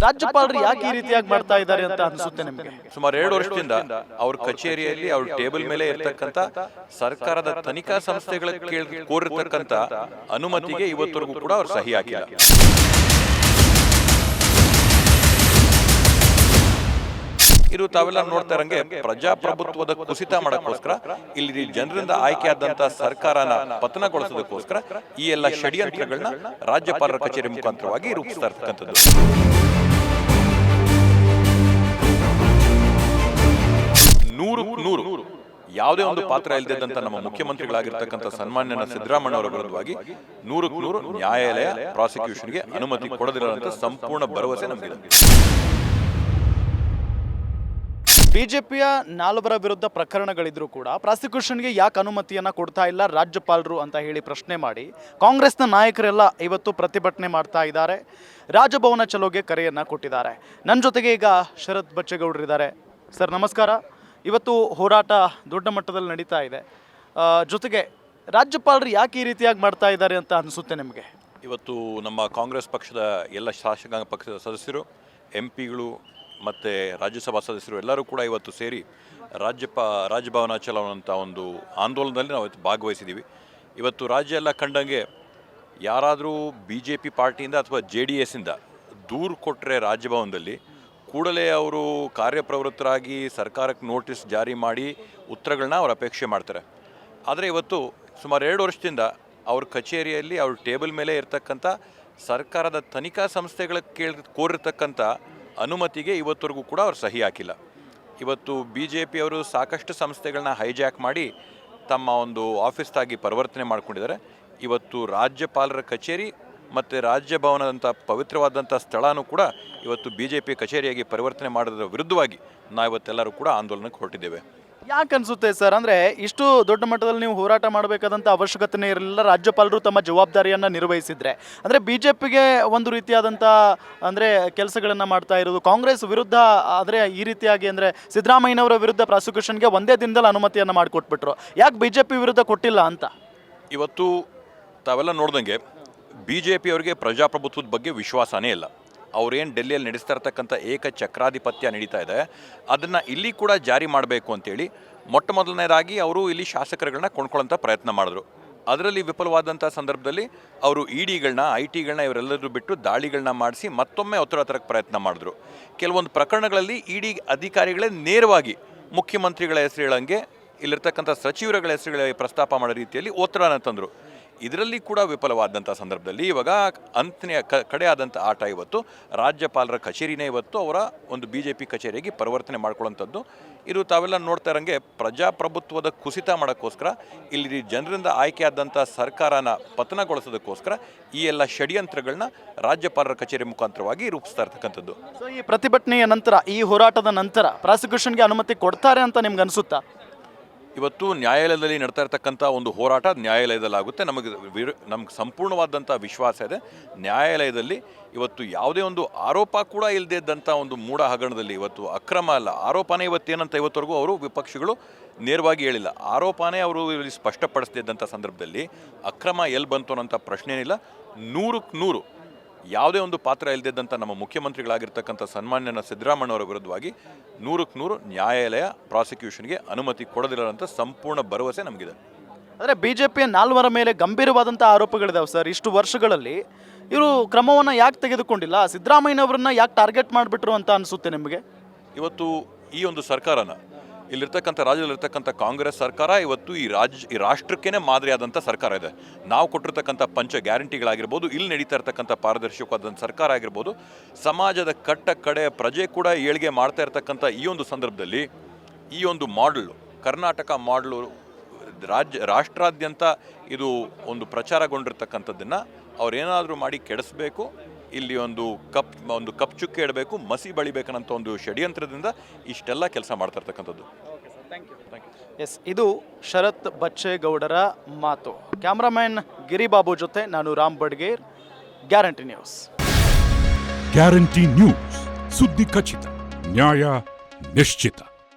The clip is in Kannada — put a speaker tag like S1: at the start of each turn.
S1: ರಾಜ್ಯಪಾಲರು ಯಾಕೆ ಈ ರೀತಿಯಾಗಿ ಮಾಡ್ತಾ ಇದ್ದಾರೆ ಅಂತ ಅನಿಸುತ್ತೆ ನಿಮಗೆ?
S2: ಸುಮಾರು 2 ವರ್ಷದಿಂದ ಅವ್ರ ಕಚೇರಿಯಲ್ಲಿ ಅವ್ರ ಟೇಬಲ್ ಮೇಲೆ ಇರ್ತಕ್ಕಂಥ ಸರ್ಕಾರದ ತನಿಖಾ ಸಂಸ್ಥೆಗಳ ಕೋರಿರ್ತಕ್ಕಂಥ ಅನುಮತಿಗೆ ಇವತ್ತವರೆಗೂ ಕೂಡ ಅವ್ರು ಸಹಿ ಹಾಕಿಲ್ಲ. ಇದು ತಾವೆಲ್ಲ ನೋಡ್ತಾ ಇರಂಗೆ ಪ್ರಜಾಪ್ರಭುತ್ವದ ಕುಸಿತ ಮಾಡಕ್ಕೋಸ್ಕರ ಇಲ್ಲಿ ಜನರಿಂದ ಆಯ್ಕೆಯಾದಂತ ಸರ್ಕಾರನ ಪತನಗೊಳಿಸೋದಕ್ಕೋಸ್ಕರ ಈ ಎಲ್ಲ ಷಡ್ಯಂತ್ರಗಳನ್ನ ರಾಜ್ಯಪಾಲರ ಕಚೇರಿ ಮುಖಾಂತರವಾಗಿ ರೂಪಿಸ್ತಾ ಇರ್ತಕ್ಕಂಥದ್ದು. ನೂರು ಯಾವುದೇ ಒಂದು ಪಾತ್ರ ಇಲ್ಲದಂತ ನಮ್ಮ ಮುಖ್ಯಮಂತ್ರಿಗಳಾಗಿರ್ತಕ್ಕಂಥ ಸನ್ಮಾನ್ಯ ಸಿದ್ದರಾಮಯ್ಯ ಅವರ ವಿರುದ್ಧವಾಗಿ 100% ನ್ಯಾಯಾಲಯ ಪ್ರಾಸಿಕ್ಯೂಷನ್ಗೆ ಅನುಮತಿ ಕೊಡದಿರುವಂತ ಸಂಪೂರ್ಣ ಭರವಸೆ ನಮಗಿದೆ.
S1: ಬಿಜೆಪಿಯ 4 ವಿರುದ್ಧ ಪ್ರಕರಣಗಳಿದ್ರು ಕೂಡ ಪ್ರಾಸಿಕ್ಯೂಷನ್ಗೆ ಯಾಕೆ ಅನುಮತಿಯನ್ನು ಕೊಡ್ತಾ ಇಲ್ಲ ರಾಜ್ಯಪಾಲರು ಅಂತ ಹೇಳಿ ಪ್ರಶ್ನೆ ಮಾಡಿ ಕಾಂಗ್ರೆಸ್ನ ನಾಯಕರೆಲ್ಲ ಇವತ್ತು ಪ್ರತಿಭಟನೆ ಮಾಡ್ತಾ ಇದ್ದಾರೆ. ರಾಜಭವನ ಚಲೋಗೆ ಕರೆಯನ್ನು ಕೊಟ್ಟಿದ್ದಾರೆ. ನನ್ನ ಜೊತೆಗೆ ಈಗ ಶರತ್ ಬಚ್ಚೇಗೌಡರಿದ್ದಾರೆ. ಸರ್ ನಮಸ್ಕಾರ. ಇವತ್ತು ಹೋರಾಟ ದೊಡ್ಡ ಮಟ್ಟದಲ್ಲಿ ನಡೀತಾ ಇದೆ. ಜೊತೆಗೆ ರಾಜ್ಯಪಾಲರು ಯಾಕೆ ಈ ರೀತಿಯಾಗಿ ಮಾಡ್ತಾ ಇದ್ದಾರೆ ಅಂತ ಅನಿಸುತ್ತೆ ನಿಮಗೆ?
S2: ಇವತ್ತು ನಮ್ಮ ಕಾಂಗ್ರೆಸ್ ಪಕ್ಷದ ಎಲ್ಲ ಶಾಸಕಾಂಗ ಪಕ್ಷದ ಸದಸ್ಯರು, ಎಂಪಿಗಳು ಮತ್ತು ರಾಜ್ಯಸಭಾ ಸದಸ್ಯರು ಎಲ್ಲರೂ ಕೂಡ ಇವತ್ತು ಸೇರಿ ರಾಜಭವನ ಚಲೋ ಅಂತ ಒಂದು ಆಂದೋಲನದಲ್ಲಿ ನಾವು ಇವತ್ತು ಭಾಗವಹಿಸಿದ್ದೀವಿ. ಇವತ್ತು ರಾಜ್ಯ ಎಲ್ಲ ಕಂಡಂಗೆ ಯಾರಾದರೂ BJP ಪಾರ್ಟಿಯಿಂದ ಅಥವಾ JDS ಇಂದ ದೂರು ಕೊಟ್ಟರೆ ರಾಜಭವನದಲ್ಲಿ ಕೂಡಲೇ ಅವರು ಕಾರ್ಯಪ್ರವೃತ್ತರಾಗಿ ಸರ್ಕಾರಕ್ಕೆ ನೋಟಿಸ್ ಜಾರಿ ಮಾಡಿ ಉತ್ತರಗಳನ್ನ ಅವ್ರು ಅಪೇಕ್ಷೆ ಮಾಡ್ತಾರೆ. ಆದರೆ ಇವತ್ತು ಸುಮಾರು 2 ವರ್ಷದಿಂದ ಅವ್ರ ಕಚೇರಿಯಲ್ಲಿ ಅವ್ರ ಟೇಬಲ್ ಮೇಲೆ ಇರ್ತಕ್ಕಂಥ ಸರ್ಕಾರದ ತನಿಖಾ ಸಂಸ್ಥೆಗಳ ಕೋರಿರ್ತಕ್ಕಂಥ ಅನುಮತಿಗೆ ಇವತ್ತವರೆಗೂ ಕೂಡ ಅವ್ರು ಸಹಿ ಹಾಕಿಲ್ಲ. ಇವತ್ತು BJP ಅವರು ಸಾಕಷ್ಟು ಸಂಸ್ಥೆಗಳನ್ನ ಹೈಜಾಕ್ ಮಾಡಿ ತಮ್ಮ ಒಂದು ಆಫೀಸ್ದಾಗಿ ಪರಿವರ್ತನೆ ಮಾಡ್ಕೊಂಡಿದ್ದಾರೆ. ಇವತ್ತು ರಾಜ್ಯಪಾಲರ ಕಚೇರಿ ಮತ್ತು ರಾಜಭವನದಂಥ ಪವಿತ್ರವಾದಂಥ ಸ್ಥಳನೂ ಕೂಡ ಇವತ್ತು BJP ಕಚೇರಿಯಾಗಿ ಪರಿವರ್ತನೆ ಮಾಡೋದ್ರ ವಿರುದ್ಧವಾಗಿ ನಾವಿವತ್ತೆಲ್ಲರೂ ಕೂಡ ಆಂದೋಲನಕ್ಕೆ ಹೊರಟಿದ್ದೇವೆ.
S1: ಯಾಕೆ ಅನಿಸುತ್ತೆ ಸರ್? ಅಂದರೆ ಇಷ್ಟು ದೊಡ್ಡ ಮಟ್ಟದಲ್ಲಿ ನೀವು ಹೋರಾಟ ಮಾಡಬೇಕಾದಂಥ ಅವಶ್ಯಕತೆನೇ ಇರಲಿಲ್ಲ. ರಾಜ್ಯಪಾಲರು ತಮ್ಮ ಜವಾಬ್ದಾರಿಯನ್ನು ನಿರ್ವಹಿಸಿದರೆ ಅಂದರೆ BJPಗೆ ಒಂದು ರೀತಿಯಾದಂಥ ಅಂದರೆ ಕೆಲಸಗಳನ್ನು ಮಾಡ್ತಾ ಇರೋದು ಕಾಂಗ್ರೆಸ್ ವಿರುದ್ಧ. ಆದರೆ ಈ ರೀತಿಯಾಗಿ ಅಂದರೆ ಸಿದ್ದರಾಮಯ್ಯನವರ ವಿರುದ್ಧ ಪ್ರಾಸಿಕ್ಯೂಷನ್ಗೆ ಒಂದೇ ದಿನದಲ್ಲಿ ಅನುಮತಿಯನ್ನು ಮಾಡಿಕೊಟ್ಬಿಟ್ರು. ಯಾಕೆ BJP ವಿರುದ್ಧ ಕೊಟ್ಟಿಲ್ಲ ಅಂತ?
S2: ಇವತ್ತು ತಾವೆಲ್ಲ ನೋಡ್ದಂಗೆ BJP ಅವರಿಗೆ ಪ್ರಜಾಪ್ರಭುತ್ವದ ಬಗ್ಗೆ ವಿಶ್ವಾಸನೇ ಇಲ್ಲ. ಅವ್ರೇನು ಡೆಲ್ಲಿಯಲ್ಲಿ ನಡೆಸ್ತಾ ಇರ್ತಕ್ಕಂಥ ಏಕಚಕ್ರಾಧಿಪತ್ಯ ನಡೀತಾ ಇದೆ, ಅದನ್ನು ಇಲ್ಲಿ ಕೂಡ ಜಾರಿ ಮಾಡಬೇಕು ಅಂತೇಳಿ ಮೊಟ್ಟ ಮೊದಲನೇದಾಗಿ ಅವರು ಇಲ್ಲಿ ಶಾಸಕರುಗಳನ್ನ ಕೊಂಡ್ಕೊಳ್ಳೋಂಥ ಪ್ರಯತ್ನ ಮಾಡಿದ್ರು. ಅದರಲ್ಲಿ ವಿಫಲವಾದಂಥ ಸಂದರ್ಭದಲ್ಲಿ ಅವರು EDಗಳನ್ನ ITಗಳನ್ನ ಇವರೆಲ್ಲರೂ ಬಿಟ್ಟು ದಾಳಿಗಳನ್ನ ಮಾಡಿಸಿ ಮತ್ತೊಮ್ಮೆ ಒತ್ತಡ ತರಕ್ಕೆ ಪ್ರಯತ್ನ ಮಾಡಿದ್ರು. ಕೆಲವೊಂದು ಪ್ರಕರಣಗಳಲ್ಲಿ ED ಅಧಿಕಾರಿಗಳೇ ನೇರವಾಗಿ ಮುಖ್ಯಮಂತ್ರಿಗಳ ಹೆಸರು ಹೇಳಂಗೆ ಇಲ್ಲಿರ್ತಕ್ಕಂಥ ಸಚಿವರುಗಳ ಹೆಸರುಗಳ ಪ್ರಸ್ತಾಪ ಮಾಡೋ ರೀತಿಯಲ್ಲಿ ಒತ್ತಡನ ತಂದರು. ಇದರಲ್ಲಿ ಕೂಡ ವಿಫಲವಾದಂಥ ಸಂದರ್ಭದಲ್ಲಿ ಇವಾಗ ಅಂತಿಮ ಕಡೆ ಆದಂಥ ಆಟ ಇವತ್ತು ರಾಜ್ಯಪಾಲರ ಕಚೇರಿನೇ ಇವತ್ತು ಅವರ ಒಂದು BJP ಕಚೇರಿಯಾಗಿ ಪರಿವರ್ತನೆ ಮಾಡ್ಕೊಳ್ಳೋಂಥದ್ದು. ಇದು ತಾವೆಲ್ಲ ನೋಡ್ತಾ ಇರೋಂಗೆ ಪ್ರಜಾಪ್ರಭುತ್ವದ ಕುಸಿತ ಮಾಡೋಕ್ಕೋಸ್ಕರ ಇಲ್ಲಿ ಜನರಿಂದ ಆಯ್ಕೆಯಾದಂಥ ಸರ್ಕಾರನ ಪತನಗೊಳಿಸೋದಕ್ಕೋಸ್ಕರ ಈ ಎಲ್ಲ ಷಡ್ಯಂತ್ರಗಳನ್ನ ರಾಜ್ಯಪಾಲರ ಕಚೇರಿ ಮುಖಾಂತರವಾಗಿ ರೂಪಿಸ್ತಾ ಇರ್ತಕ್ಕಂಥದ್ದು.
S1: ಸೊ ಈ ಪ್ರತಿಭಟನೆಯ ನಂತರ, ಈ ಹೋರಾಟದ ನಂತರ ಪ್ರಾಸಿಕ್ಯೂಷನ್ಗೆ ಅನುಮತಿ ಕೊಡ್ತಾರೆ ಅಂತ ನಿಮ್ಗೆ ಅನಿಸುತ್ತಾ?
S2: ಇವತ್ತು ನ್ಯಾಯಾಲಯದಲ್ಲಿ ನಡ್ತಾ ಇರ್ತಕ್ಕಂಥ ಒಂದು ಹೋರಾಟ ನ್ಯಾಯಾಲಯದಲ್ಲಾಗುತ್ತೆ. ನಮ್ಗೆ ಸಂಪೂರ್ಣವಾದಂಥ ವಿಶ್ವಾಸ ಇದೆ. ನ್ಯಾಯಾಲಯದಲ್ಲಿ ಇವತ್ತು ಯಾವುದೇ ಒಂದು ಆರೋಪ ಕೂಡ ಇಲ್ಲದೇ ಇದ್ದಂಥ ಒಂದು ಮೂಢ ಹಗರಣದಲ್ಲಿ ಇವತ್ತು ಅಕ್ರಮ ಅಲ್ಲ, ಆರೋಪನೇ ಇವತ್ತೇನಂತ ಇವತ್ತವರೆಗೂ ಅವರು ವಿಪಕ್ಷಗಳು ನೇರವಾಗಿ ಹೇಳಿಲ್ಲ. ಆರೋಪನೇ ಅವರು ಇಲ್ಲಿ ಸ್ಪಷ್ಟಪಡಿಸದಿದ್ದಂಥ ಸಂದರ್ಭದಲ್ಲಿ ಅಕ್ರಮ ಎಲ್ಲಿ ಬಂತು ಅನ್ನೋಂಥ ಪ್ರಶ್ನೆ ಏನಿಲ್ಲ. 100% ಯಾವುದೇ ಒಂದು ಪಾತ್ರ ಇಲ್ಲದಿದ್ದಂಥ ನಮ್ಮ ಮುಖ್ಯಮಂತ್ರಿಗಳಾಗಿರ್ತಕ್ಕಂಥ ಸನ್ಮಾನ್ಯ ಸಿದ್ದರಾಮಯ್ಯ ಅವರ ವಿರುದ್ಧವಾಗಿ 100% ನ್ಯಾಯಾಲಯ ಪ್ರಾಸಿಕ್ಯೂಷನ್ಗೆ ಅನುಮತಿ ಕೊಡದಿರೋಂಥ ಸಂಪೂರ್ಣ ಭರವಸೆ ನಮಗಿದೆ.
S1: ಅಂದರೆ BJPಯ 4 ಮೇಲೆ ಗಂಭೀರವಾದಂಥ ಆರೋಪಗಳಿದಾವೆ ಸರ್. ಇಷ್ಟು ವರ್ಷಗಳಲ್ಲಿ ಇವರು ಕ್ರಮವನ್ನು ಯಾಕೆ ತೆಗೆದುಕೊಂಡಿಲ್ಲ? ಸಿದ್ದರಾಮಯ್ಯನವರನ್ನ ಯಾಕೆ ಟಾರ್ಗೆಟ್ ಮಾಡಿಬಿಟ್ರು ಅಂತ ಅನಿಸುತ್ತೆ ನಿಮಗೆ?
S2: ಇವತ್ತು ಈ ಒಂದು ಸರ್ಕಾರನ ಇಲ್ಲಿರ್ತಕ್ಕಂಥ ರಾಜ್ಯದಲ್ಲಿರ್ತಕ್ಕಂಥ ಕಾಂಗ್ರೆಸ್ ಸರ್ಕಾರ ಇವತ್ತು ಈ ರಾಷ್ಟ್ರಕ್ಕೇ ಮಾದರಿಯಾದಂಥ ಸರ್ಕಾರ ಇದೆ. ನಾವು ಕೊಟ್ಟಿರ್ತಕ್ಕಂಥ ಪಂಚ ಗ್ಯಾರಂಟಿಗಳಾಗಿರ್ಬೋದು, ಇಲ್ಲಿ ನಡೀತಾ ಇರ್ತಕ್ಕಂಥ ಪಾರದರ್ಶಕವಾದಂಥ ಸರ್ಕಾರ ಆಗಿರ್ಬೋದು, ಸಮಾಜದ ಕಡೆ ಪ್ರಜೆ ಕೂಡ ಏಳಿಗೆ ಮಾಡ್ತಾ ಇರ್ತಕ್ಕಂಥ ಈ ಒಂದು ಸಂದರ್ಭದಲ್ಲಿ ಈ ಒಂದು ಮಾಡಲು ಕರ್ನಾಟಕ ಮಾಡಲು ರಾಷ್ಟ್ರಾದ್ಯಂತ ಇದು ಒಂದು ಪ್ರಚಾರಗೊಂಡಿರ್ತಕ್ಕಂಥದ್ದನ್ನು ಅವ್ರೇನಾದರೂ ಮಾಡಿ ಕೆಡಿಸ್ಬೇಕು, ಇಲ್ಲಿ ಒಂದು ಕಪ್ ಚುಕ್ಕೆ ಇಡಬೇಕು, ಮಸಿ ಬಳಿಬೇಕನ್ನಂಥ ಒಂದು ಷಡ್ಯಂತ್ರದಿಂದ ಇಷ್ಟೆಲ್ಲ ಕೆಲಸ ಮಾಡ್ತಾ ಇರ್ತಕ್ಕಂಥದ್ದು.
S1: ಎಸ್, ಇದು ಶರತ್ ಬಚ್ಚೇಗೌಡರ ಮಾತು. ಕ್ಯಾಮ್ರಾಮನ್ ಗಿರಿಬಾಬು ಜೊತೆ ನಾನು Ram Badiger, guarantee news.
S3: Guarantee news, ಸುದ್ದಿ ಖಚಿತ, ನ್ಯಾಯ ನಿಶ್ಚಿತ.